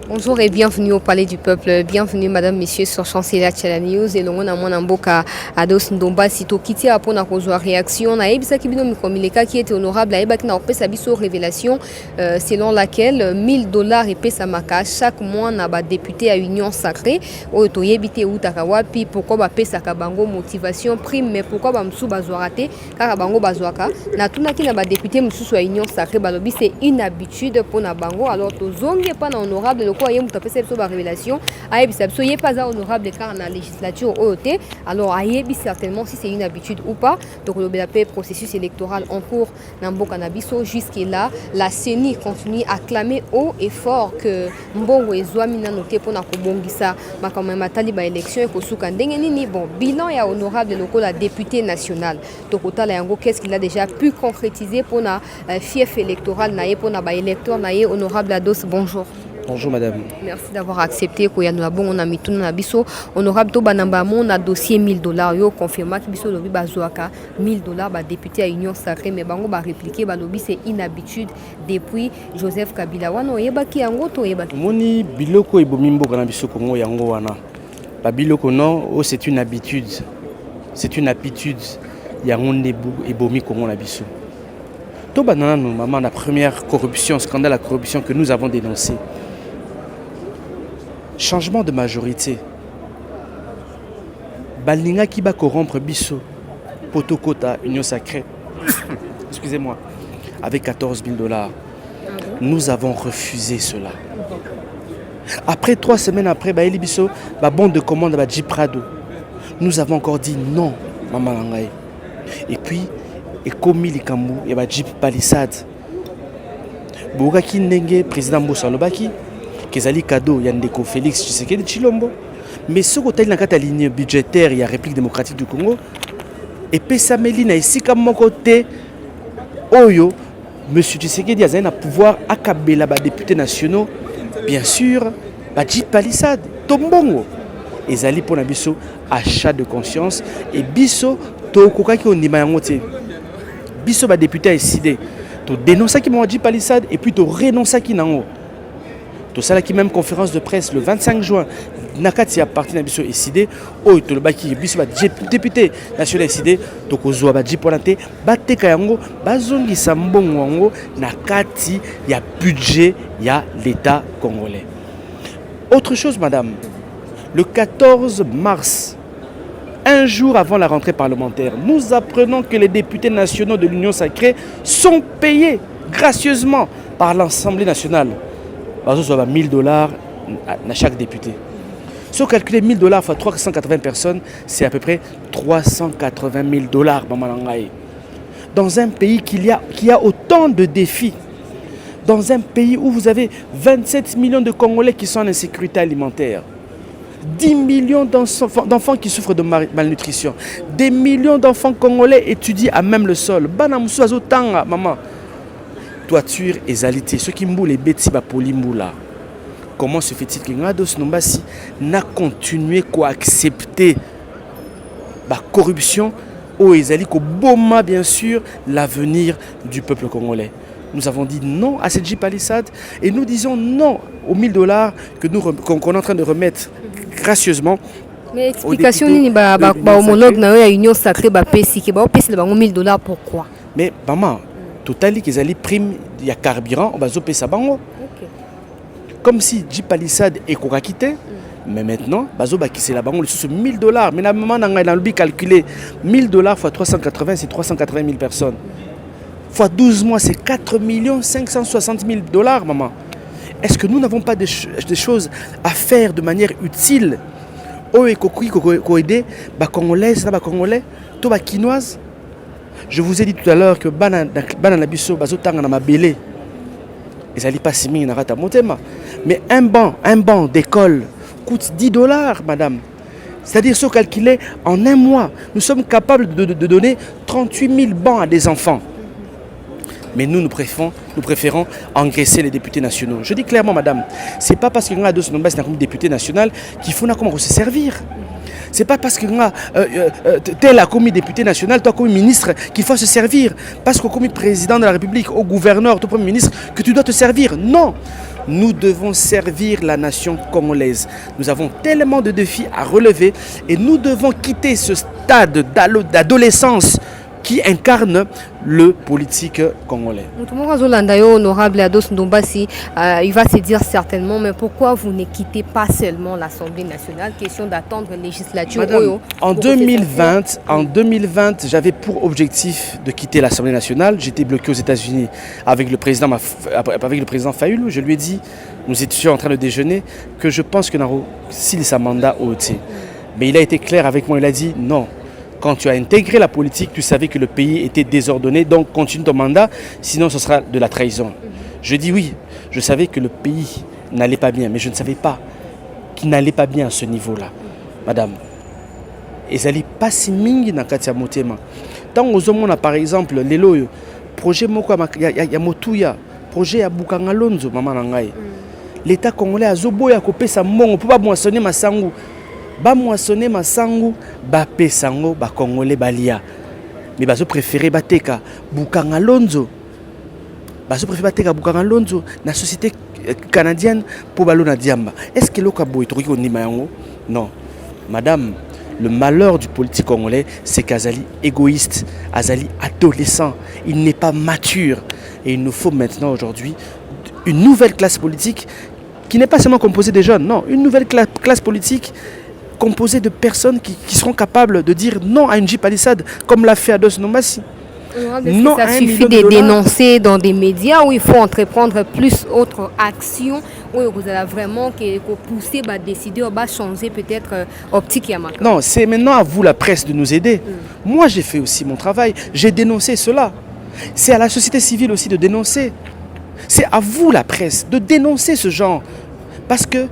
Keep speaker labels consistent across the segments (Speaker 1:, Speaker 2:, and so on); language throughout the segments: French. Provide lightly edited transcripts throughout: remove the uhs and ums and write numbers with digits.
Speaker 1: Bonjour et bienvenue au Palais du Peuple. Bienvenue, madame, messieurs, sur Chancelier Tchala News. Et l'on a mon amboka à Dos Ndomba, sito kiti à pona kozwa réaction. Na ebisa kibino mikomileka qui était honorable. À ebak na opesa biso révélation selon laquelle $1000 et pesa maka chaque mois na ba député à Union Sacrée. Oto yebite utakawapi pourquoi ba pesa kabango motivation prime mais pourquoi ba msu bazwarate car bango bazwaka. Na tunaki na ba député msusu à Union Sacrée balobi c'est une habitude pour na bango alors to zongi pas na honorable quoi yem tapese biso ba révélation ayebisa biso yé pas honorable car na législature OT alors ayebi certainement si c'est une habitude ou pas donc le BAP processus électoral en cours na mboka na biso jusque là la CENI continue à clamer haut et fort que mbongo ezwami na noté pona kobongisa makambo matali ba élection et kosuka ndenge nini bon bilan ya honorable lokola député national donc otala yango qu'est-ce qu'il a déjà pu concrétiser pona fief électoral na ye pona ba électeur na ye honorable Ados. Bonjour.
Speaker 2: Bonjour madame.
Speaker 1: Merci d'avoir accepté qu'on y a bon on a mis tout na biso honorable to banamba mon a dossier $1000 yo confirma que biso lobi bazwaka $1000 ba député à Union Sacrée mais bango ba répliquer ba lobi c'est une habitude depuis Joseph Kabila wana yeba ki yango to yeba
Speaker 2: moni biloko ebomi mboka na biso Kongo yango wana ba biloko non oh, c'est une habitude yango ndebu ebomi Kongo na biso to banana no maman la première corruption scandale à corruption que nous avons dénoncé. Changement de majorité. Balinga qui va corrompre Bisso, Potokota, Union Sacrée, excusez-moi, avec $14 000. Nous avons refusé cela. Après 3 semaines après, Baeli Bisso, bon de commande à Jeep Prado. Nous avons encore dit non, Maman Langaï. Et puis, et comme il Kambou, il y a Jeep Palisade. Bouraki Nenge, président Moussa Lobaki. Kezali cadeau Yandeko Félix Tshisekedi Chilombo mais ce côté na kata ligne budgétaire il y a République démocratique du Congo et pesameli na isika moko te oyo monsieur Tshisekedi a un pouvoir akabela ba députés nationaux bien sûr ba Jeep Palisade tombongo ezali pona biso achat de conscience et biso to kokaki ondima yango te biso ba député a décidé to dénoncer ki mo Jeep Palisade et puis to renoncer ki nango. Tout ça là qui même conférence de presse le 25 juin nakati a parti na biso décidé o to le baki biso ba député national décidé to kozwa ba jiponate bateka yango bazongisa mbongo yango nakati ya budget ya l'État congolais. Autre chose madame, le 14 mars, un jour avant la rentrée parlementaire, nous apprenons que les députés nationaux de l'Union Sacrée sont payés gracieusement par l'Assemblée nationale. $1000 à chaque député. Si on calcule $1000 fois 380 personnes, c'est à peu près $380 000. Dans un pays qui a autant de défis, dans un pays où vous avez 27 millions de Congolais qui sont en insécurité alimentaire, 10 millions d'enfants qui souffrent de malnutrition, des millions d'enfants congolais étudient à même le sol. Maman. Toiture et zalité. Ceux qui mboulent les bêtis polimboula. Comment se fait-il que Ngados Nombasi n'a continué à accepter la corruption au Ezali ko boma bien sûr l'avenir du peuple congolais. Nous avons dit non à cette Jeep Palisade et nous disons non aux $1000 que qu'on est en train de remettre gracieusement.
Speaker 1: mais explication ni ba homologue na ya Union Sacrée ba pesi ke ba pesi ba $1000 pourquoi
Speaker 2: mais maman totali qu'ils allaient prime il y a carburant on va zoper ça bango comme si Jeep Palisade est quitté mais maintenant bazo ba kissé la bango le sous $1000 mais la maman n'a pas calculé $1000 fois 380 c'est 380 000 personnes fois 12 mois c'est 4 560 000 maman. Est-ce que nous n'avons pas des choses à faire de manière utile oh et ko aider ba congolaise ba congolais to ba quinoise. Je vous ai dit tout à l'heure que banana biso bazotanga na mabele. Ils allaient pas simi na rata motema. Mais un banc d'école coûte $10 madame. C'est-à-dire ce calculé en un mois, nous sommes capables de donner 38 000 bancs à des enfants. Mais nous préférons engraisser les députés nationaux. Je dis clairement madame, c'est pas parce que nous avons un député national qu'il faut comment se servir. C'est pas parce que tel a commis député national, toi comme ministre, qu'il faut se servir. Parce que comme président de la République, au gouverneur, au premier ministre, que tu dois te servir. Non. Nous devons servir la nation congolaise. Nous avons tellement de défis à relever et nous devons quitter ce stade d'adolescence qui incarne le politique congolais.
Speaker 1: Honorable Ados Ndombasi, il va se dire certainement, mais pourquoi vous ne quittez pas seulement l'Assemblée nationale? Question d'attendre une législature.
Speaker 2: Madame, en 2020, j'avais pour objectif de quitter l'Assemblée nationale. J'étais bloqué aux États-Unis avec le président Fayoulou. Je lui ai dit, nous étions en train de déjeuner, que je pense que s'il sa mandat au OT. Mais il a été clair avec moi, il a dit non. Quand tu as intégré la politique, tu savais que le pays était désordonné, donc continue ton mandat, sinon ce sera de la trahison. Je dis oui, je savais que le pays n'allait pas bien, mais je ne savais pas qu'il n'allait pas bien à ce niveau-là. Madame, ezali pas si mingi na kati ya motema. Tant aux hommes, par exemple, lelo projet moko ya motuya, projet ya Bukanga Lonzo, maman nangai. L'État congolais a zoboya kopesa mbongo pour pas moissonner masangu. Ba moissonner masangu ba pesango ba congolais balia mais bazo préférer bateka Bukanga Lonzo na société canadienne pour balona diamba. Est-ce que lokabo etoki ondima yango? Non madame, le malheur du politique congolais c'est qu'Azali égoïste, Azali adolescent, il n'est pas mature et il nous faut maintenant aujourd'hui une nouvelle classe politique qui n'est pas seulement composée des jeunes, non, une nouvelle classe politique composé de personnes qui seront capables de dire non à une palissade comme l'a fait Ados Ndombasi.
Speaker 1: Non, ça suffit de dénoncer dans des médias où il faut entreprendre plus autres actions où vous allez vraiment pousser à décider à changer peut-être optique.
Speaker 2: Non, c'est maintenant à vous la presse de nous aider. Moi j'ai fait aussi mon travail, j'ai dénoncé cela. C'est à la société civile aussi de dénoncer. C'est à vous la presse de dénoncer ce genre. Parce que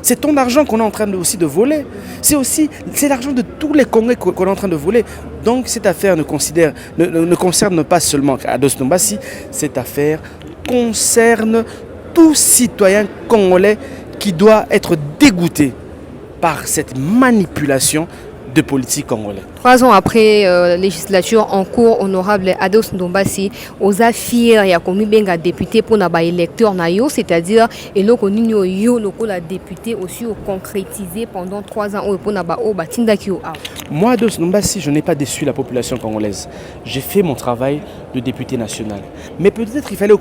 Speaker 2: c'est ton argent qu'on est en train aussi de voler. C'est l'argent de tous les Congolais qu'on est en train de voler. Donc cette affaire ne concerne pas seulement Ados Ndombasi, cette affaire concerne tout citoyen congolais qui doit être dégoûté par cette manipulation de politique congolaise.
Speaker 1: 3 ans après législature en cours, honorable Ados Ndombasi, aux affaires, il y a commis benga député pour n'avoir électeur nayo, c'est-à-dire et là qu'on yo la député aussi concrétisé pendant 3 ans pour n'avoir batinda qui
Speaker 2: Moi Ados Ndombasi, je n'ai pas déçu la population congolaise. J'ai fait mon travail de député national. Mais peut-être il fallait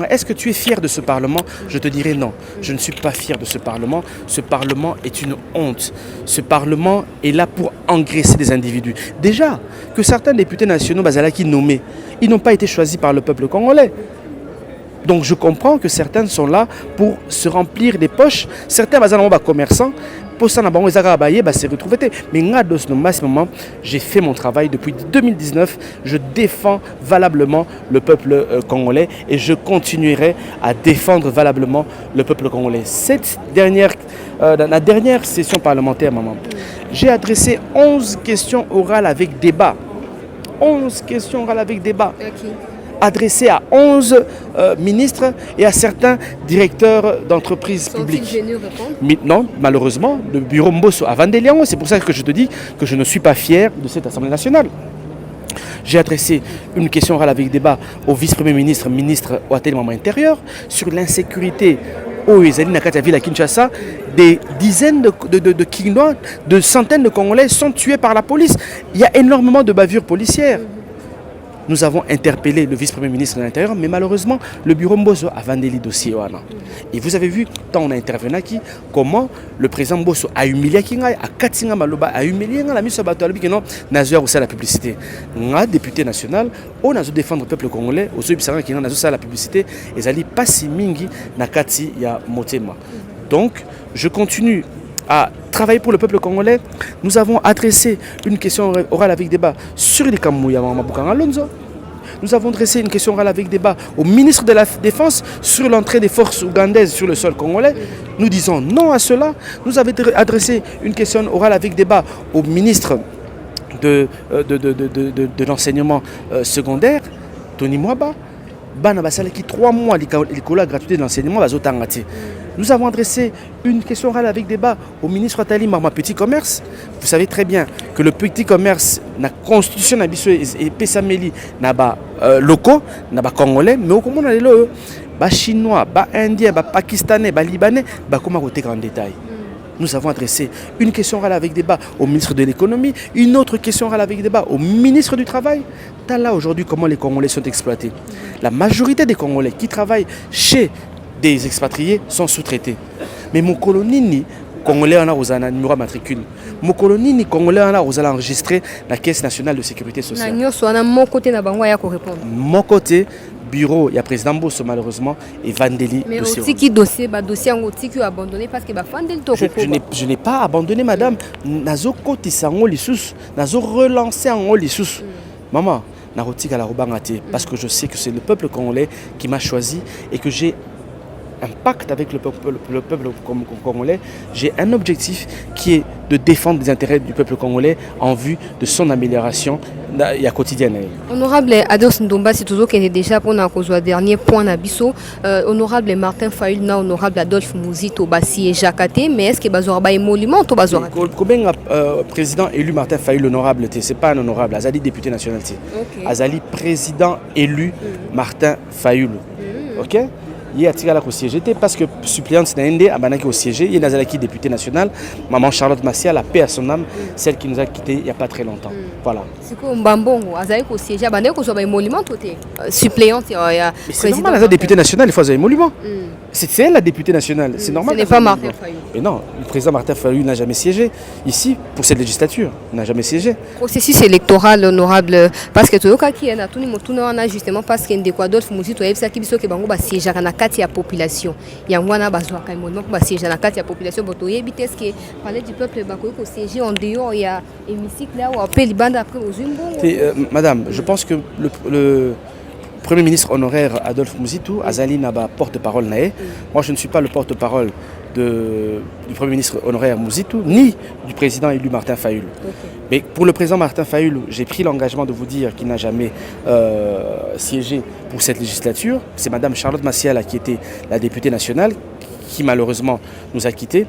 Speaker 2: est-ce que tu es fier de ce Parlement? Je te dirais non. Je ne suis pas fier de ce Parlement. Ce Parlement est une honte. Ce Parlement est là pour engraisser des individus. Déjà, que certains députés nationaux qui nommés, ils n'ont pas été choisis par le peuple congolais. Donc je comprends que certains sont là pour se remplir des poches. Certains commerçants, pour ça, se retrouver. Mais j'ai fait mon travail depuis 2019. Je défends valablement le peuple congolais et je continuerai à défendre valablement le peuple congolais. La dernière session parlementaire, maman, j'ai adressé 11 questions orales avec débat. 11 questions orales avec débat. Adressées à 11 ministres et à certains directeurs d'entreprises publiques.
Speaker 1: Sont-ils venus répondre?
Speaker 2: Non, malheureusement, le bureau Mbosso a Vandeliango. C'est pour ça que je te dis que je ne suis pas fier de cette Assemblée nationale. J'ai adressé une question orale avec débat au vice-premier ministre, ministre Ouattel Intérieur, sur l'insécurité au ville à Kinshasa. Des dizaines de Kinois, de centaines de Congolais sont tués par la police. Il y a énormément de bavures policières. Nous avons interpellé le vice-premier ministre de l'Intérieur, mais malheureusement, le bureau Mbosso a vendu les dossiers. Et vous avez vu, quand on a intervenu, comment le président Mbosso a humilié a Katinga Maloba, a humilié la mise sur la publicité. Un député national, on a défendre le peuple congolais, aux observateurs qui ont la publicité, et ça pas si mingi na kati ya motema. Donc, je continue à travailler pour le peuple congolais. Nous avons adressé une question orale avec débat sur les Kamouya Bukanga Lonzo. Nous avons adressé une question orale avec débat au ministre de la Défense sur l'entrée des forces ougandaises sur le sol congolais. Nous disons non à cela. Nous avons adressé une question orale avec débat au ministre de l'enseignement secondaire, Tony Mwaba. bana basala qui 3 mois l'école gratuité de l'enseignement bazotangati. Nous avons adressé une question orale avec débat au ministre Attali Marma Petit Commerce. Vous savez très bien que le petit commerce, la constitution et Pessameli, n'a pas locaux, n'a pas congolais, mais au comment on a les chinois, indiens, pakistanais, libanais, comment on en détail. Nous avons adressé une question orale avec débat au ministre de l'économie, une autre question orale avec débat au ministre du travail. Là aujourd'hui, comment les Congolais sont exploités. La majorité des Congolais qui travaillent chez des expatriés sont sous-traités. Mais mon colonie, Congolais en a aux numéro matricule. Mon colonie, Congolais en a aux enregistré la Caisse nationale de sécurité sociale. Mon côté, bureau, il y a président Bosso malheureusement et Vandeli.
Speaker 1: Mais aussi qui dossier qui abandonné parce que
Speaker 2: je n'ai pas abandonné madame. Nazo côté sango lissus, nazo relancé en lissus. Maman, na roti la robangati parce que je sais que c'est le peuple congolais qui m'a choisi et que j'ai un pacte avec le peuple congolais. J'ai un objectif qui est de défendre les intérêts du peuple congolais en vue de son amélioration quotidienne.
Speaker 1: Honorable Ados Ndomba, c'est toujours qu'il est déjà pour le dernier point d'Abisso. Honorable Martin Fayulu, honorable Adolphe Mouzito, Bassi et Jacate, mais est-ce que Bazora a émolument ou Bazora?
Speaker 2: Combien président élu Martin Fayulu honorable, c'est pas un honorable, Azali député national. Azali président élu Martin Fayulu. Ok? Il y a au siège parce que suppléante Naende a banaki au siège, il y a Nazalaki député national, maman Charlotte Massia, la paix à son âme, celle qui nous a quittés il n'y a pas très longtemps. Voilà.
Speaker 1: C'est quoi Mbambongo, Azalaki au siège, banaki au soit émolument suppléante
Speaker 2: c'est normal, la députée nationale, il faut un émolument. C'est elle la députée nationale, c'est normal.
Speaker 1: Ce n'est pas Martin Fayulu.
Speaker 2: Mais non, le président Martin Fayulu n'a jamais siégé ici pour cette législature, il n'a jamais siégé.
Speaker 1: Processus électoral honorable parce que tout le cas qui est tout le monde justement parce qu'il y a des quoi d'autres musiques, il y a qui bango ba siéger na kati ya population. Yangwana bazwa ka émolument ba siéger na kati ya population boto yebite est-ce que parler du peuple bakoy ko siéger en dehors il y a hémicycle là ou appel bande après aux Zumbo.
Speaker 2: Madame, je pense que le Premier ministre honoraire Adolphe Mouzitou, Azali Naba porte-parole nae. Moi, je ne suis pas le porte-parole du Premier ministre honoraire Mouzitou, ni du président élu Martin Fayulu. Mais pour le président Martin Fayulu, j'ai pris l'engagement de vous dire qu'il n'a jamais siégé pour cette législature. C'est Madame Charlotte Massiala qui était la députée nationale, qui malheureusement nous a quittés.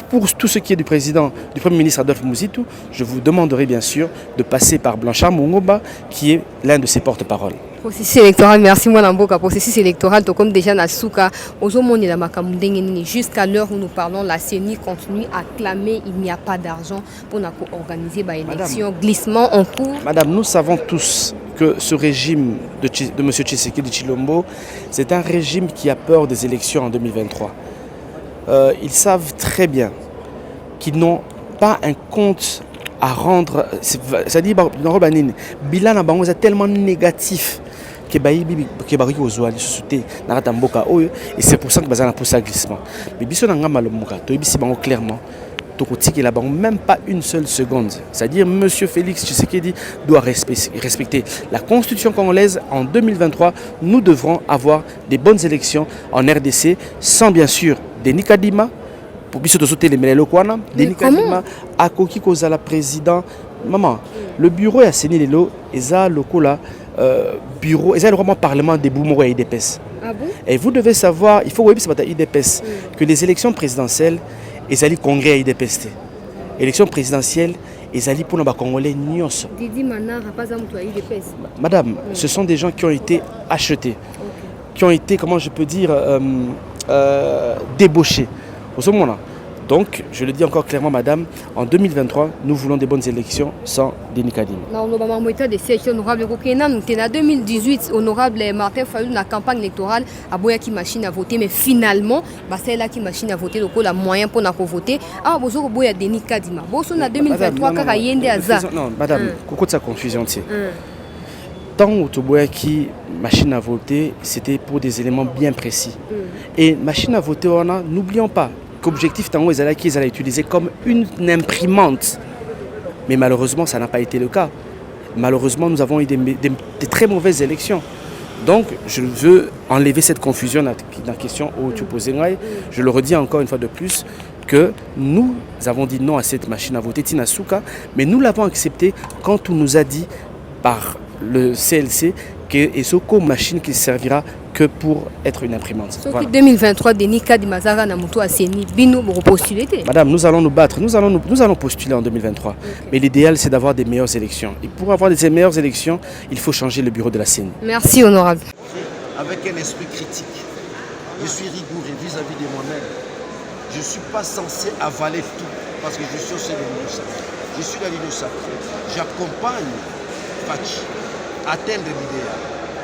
Speaker 2: Pour tout ce qui est du Premier ministre Adolphe Mouzitou, je vous demanderai bien sûr de passer par Blanchard Mungoba, qui est l'un de ses porte-paroles.
Speaker 1: Processus électoral, merci moi Namboka. Processus électoral, comme déjà Nasuka, jusqu'à l'heure où nous parlons, la CENI continue à clamer il n'y a pas d'argent pour organiser l'élection, glissement en cours.
Speaker 2: Madame, nous savons tous que ce régime de M. Tshisekedi Tshilombo, c'est un régime qui a peur des élections en 2023. Ils savent très bien qu'ils n'ont pas un compte à rendre. C'est-à-dire que bilan est tellement négatif que et c'est pour ça que nous poussé un glissement. Mais clairement, même pas une seule seconde. C'est-à-dire M. Félix Tshisekedi doit respecter la Constitution congolaise. En 2023, nous devrons avoir des bonnes élections en RDC sans bien sûr Denis Kadima pour que sauter les Melelo Kwana. Denis Kadima a Koki Kozala président. Maman, le bureau est à Sénilelo et ça le bureau et ça le parlement des Boumoro et IDPS.
Speaker 1: Ah bon?
Speaker 2: Et vous devez savoir, il faut que IDPS que les élections présidentielles et ali congrès à IDPS. Élection présidentielle et ali pour nos Congolais nyos. Madame, ce sont des gens qui ont été achetés, qui ont été, comment je peux dire, débauchés. Au ce moment-là. Donc, je le dis encore clairement, madame, en 2023, nous voulons des bonnes élections sans Denis Kadima.
Speaker 1: En 2018, honorable Martin Fayulu, la campagne électorale, a boya qui machine à voter, mais finalement, c'est là qui machine à voter, donc la moyen pour voter. Ah, vous avez boya Denis Kadima. Vous en 2023, car il y a un hasard.
Speaker 2: Non, madame, beaucoup de sa confusion. Tant où tu boya qui machine à voter, c'était pour des éléments bien précis. Et machine à voter, n'oublions pas. L'objectif Tango Ezala qui est utilisé comme une imprimante. Mais malheureusement, ça n'a pas été le cas. Malheureusement, nous avons eu des très mauvaises élections. Donc, je veux enlever cette confusion dans la question où tu posais. Je le redis encore une fois de plus, que nous avons dit non à cette machine à voter, Tinasuka, mais nous l'avons accepté quand on nous a dit par le CLC et ce machine qui servira que pour être une imprimante.
Speaker 1: Voilà. 2023, Denis Kadi Mazara Namuto Aseni, Bino pour postuler.
Speaker 2: Madame, nous allons nous battre, nous allons postuler en 2023. Okay. Mais l'idéal, c'est d'avoir des meilleures élections. Et pour avoir des meilleures élections, il faut changer le bureau de la CENI.
Speaker 1: Merci, honorable.
Speaker 3: Avec un esprit critique, je suis rigoureux vis-à-vis de moi-même. Je ne suis pas censé avaler tout parce que je suis aussi de l'Union sacrée. Je suis dans l'Union sacrée. J'accompagne Fachi à atteindre l'idéal.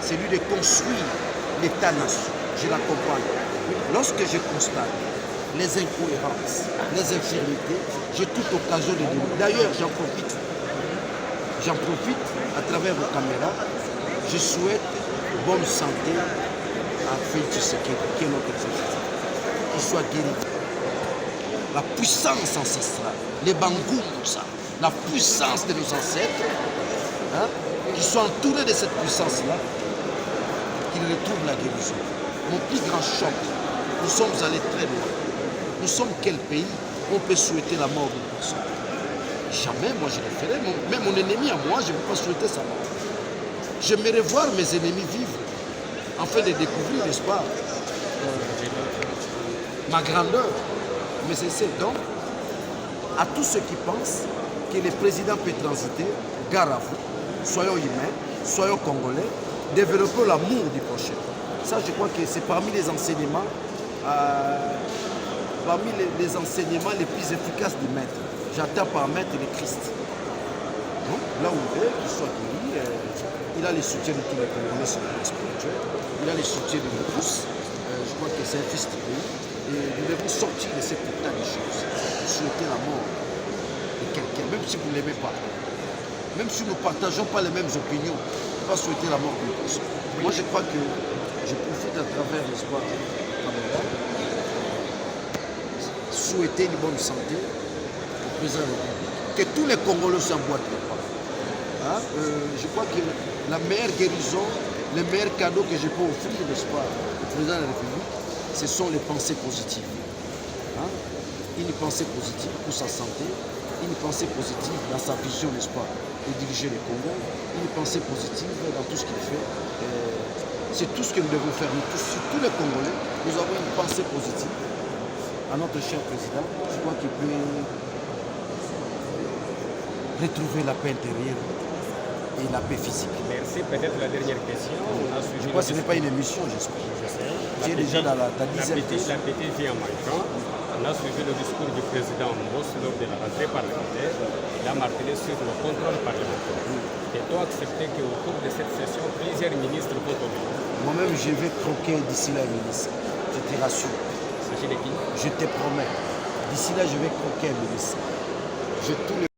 Speaker 3: C'est lui de construire l'État-nation. Je l'accompagne. Lorsque je constate les incohérences, les infirmités, j'ai toute occasion de dire. D'ailleurs, j'en profite à travers vos caméras. Je souhaite bonne santé à Félix Tshisekedi, qui est notre exécutif. Qu'il soit guéri. La puissance ancestrale, les bangous, tout ça, la puissance de nos ancêtres, hein, qui soient entourés de cette puissance-là, qu'ils retrouvent la guérison. Mon plus grand choc, nous sommes allés très loin. Nous sommes quel pays où on peut souhaiter la mort d'une personne? Jamais, moi je le ferai. Même mon ennemi à moi, je ne peux pas souhaiter sa mort. J'aimerais voir mes ennemis vivre, afin de découvrir, n'est-ce pas, ma grandeur. Mais c'est donc, à tous ceux qui pensent que le président peut transiter, gare à vous, soyons humains, soyons congolais, développons l'amour du prochain. Ça, je crois que c'est parmi les enseignements, les plus efficaces du maître. J'attends par maître le Christ. Donc, là où il est, qu'il soit guéri, il a le soutien de tous les Congolais sur le plan spirituel, il a le soutien de nous tous. Je crois que c'est un fils du pays. Et nous devons sortir de cet état de choses, souhaiter la mort de quelqu'un, même si vous ne l'aimez pas. Même si nous ne partageons pas les mêmes opinions, on ne peut pas souhaiter la mort d'une personne. Moi, je crois que je profite à travers l'espoir souhaiter une bonne santé au président de la République. Que tous les Congolais s'emboîtent le pas. Hein? Je crois que la meilleure guérison, le meilleur cadeau que je peux offrir, n'est-ce pas, au président de la République, ce sont les pensées positives. Hein? Une pensée positive pour sa santé, une pensée positive dans sa vision, n'est-ce pas, de diriger le Congo, une pensée positive dans tout ce qu'il fait. C'est tout ce que nous devons faire. Nous tous les Congolais, nous avons une pensée positive à notre cher président. Je crois qu'il peut retrouver la paix intérieure et la paix physique.
Speaker 4: Merci. Peut-être la dernière question.
Speaker 3: Je crois que ce n'est pas une émission, j'espère. Tu es déjà dans ta 10e question.
Speaker 4: L'appétit vient en mangeant. On a suivi le discours du président Mbos lors de la rentrée parlementaire. Il a martelé sur le contrôle parlementaire. Peut-on accepter qu'au cours de cette session, plusieurs ministres vont tomber?
Speaker 3: Moi-même, je vais croquer d'ici là, ministre. Je te rassure.
Speaker 4: Il s'agit de qui?
Speaker 3: Je te promets. D'ici là, je vais croquer un ministre.